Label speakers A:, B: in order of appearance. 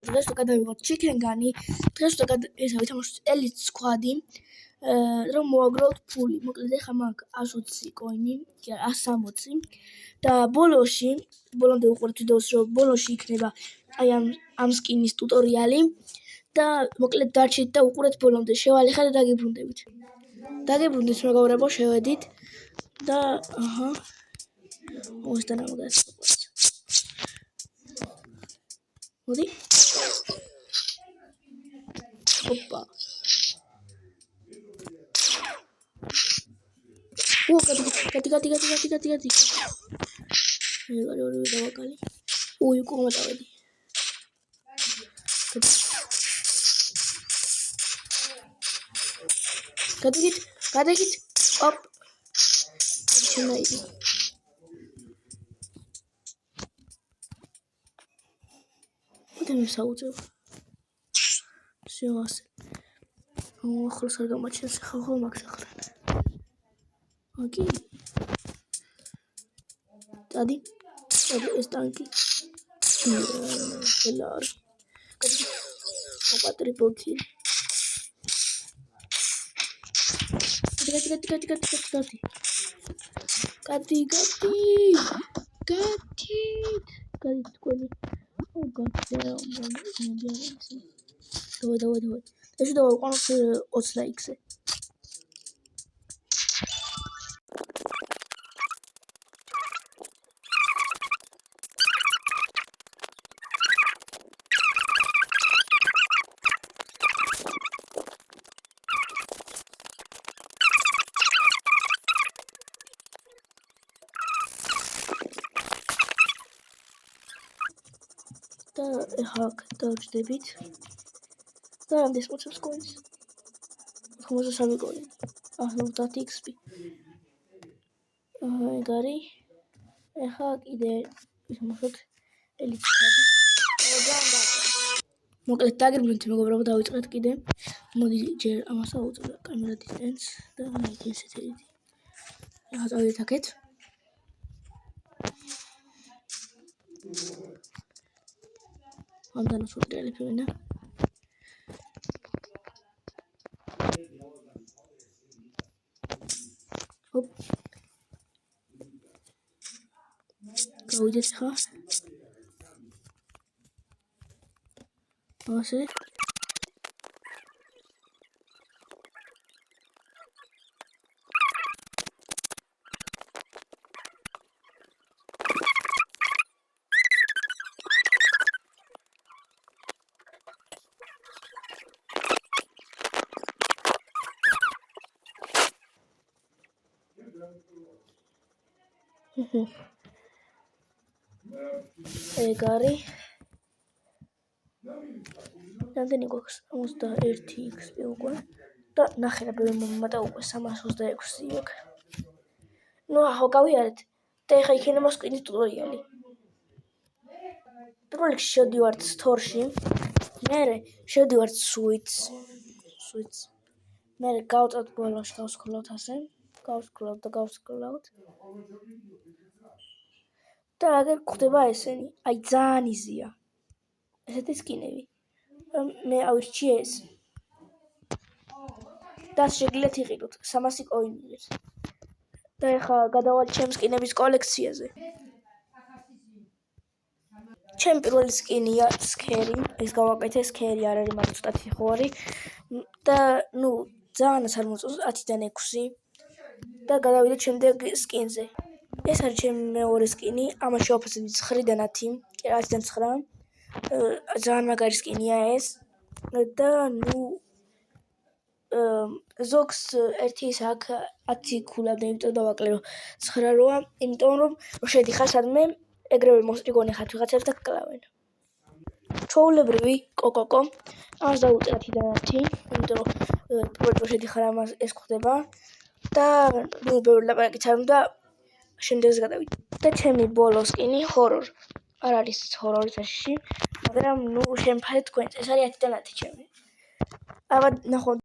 A: დღეს გადავიღოთ ჩიქენგანი, დღეს ესა ვითამაშოთ Elite Squad-ი, რომ მოვაგროვოთ ფული. მოკლედ ეხლა მაქვს 120 კოინი, 160 და ბოლომდე უყურეთ ვიდეოს, რომ ბოლოში იქნება აი ამ სკინის ტუტორიალი და მოკლედ დარჩით და უყურეთ ბოლომდე. შევალე ხა და დაგიბრუნდებით. დაგიბრუნდით მეგობრებო, შევედით და მოსდან ამოგასწრებთ. მოდი. Опа. Кати. Оре давакали. Ой, кому давади. Кати. Оп. Начинай. Вот им саудзо. Всё. Охлос аргамачен ხალხო მაგსახლე. Окей. Დადი ეს ტანკი. Ხელარ. Опа, ტრიპლკი. Кати. თქვენი. Oh god damn. Давай. ეს დავაყენოთ 20 ლაიქზე. და ეხლა დავჭდებით. და რამდენს მოწევს კოინს? 83 კოინი. 50 XP. ეგარი. ეხლა კიდე ვისმოხოთ Elite Squad-ი. მოკლედ დაგიბრუნდით მეგობრებო, დავიწყეთ კიდე. მოდი ჯერ ამას ავუწევ კამერა distance და ესეთი. ეხლა წავიდეთ აქეთ. ამდანაც ვუტრიალებ ვინა. Hop. Გავიდეთ ხა. ასე. ეგარი. რამდენი გვაქვს? 61 XP უკვე. და ნახე რა ბევრი მომატა უკვე 326 იქ. ნუ ახლა გავიარეთ. და ეხლა იქნება სკინის ტუტორიალი. პირველ რიგში შევდივართ სტორში. მერე შევდივართ Switch. მერე გავწევთ ბოლოში გავსკროლავთ ასე. გავსკროლავთ. და აგერ გვხდება ესენი. აი ძალიან იზია. ესეთი სკინები. მე ავირჩიე ეს. და შეგიძლიათ იყიდოთ 300 კოინი. და ეხლა გადავალ ჩემ სკინების კოლექციაზე. ჩემი პირველი სკინია სკერი. ეს გავაკეთე სკერი არ არის მაგრამ ცოტათი ხო არის. და ნუ ძალიანაც არ მოწონს 10-დან 6. და გადავიდეთ შემდეგ სკინზე. ეს არის ჩემი მეორე სკინი. ამაში ვაფასებდი 9-დან 10, კი 10-დან 9. ძალიან მაგარი სკინია ეს. და ნუ ზოგს ერთი ის აქ 10 ქულამდე, იმიტომ დავაკლერო 9-როა, იმიტომ რომ შედიხარ სადმე ეგრევე მოსტრიგონი ხართ ვიღაცებს და გკლავენ. ჩვეულებრივი კოკოკო. ამას დავუწერთ 10-დან 10, იმიტომ რომ პროექტში შედიხარ ამას ეს ხდება და ნუ ბევრი ლაპარაკიც არ უნდა შემდეგზე გადავიდეთ. და ჩემი ბოლო სკინი ჰორორ. არ არის ჰორორი საშიში, მაგრამ ნუ შემფარეთ თქვენს. ეს არის 10-დან 10 ჩემი. აბა ნახოთ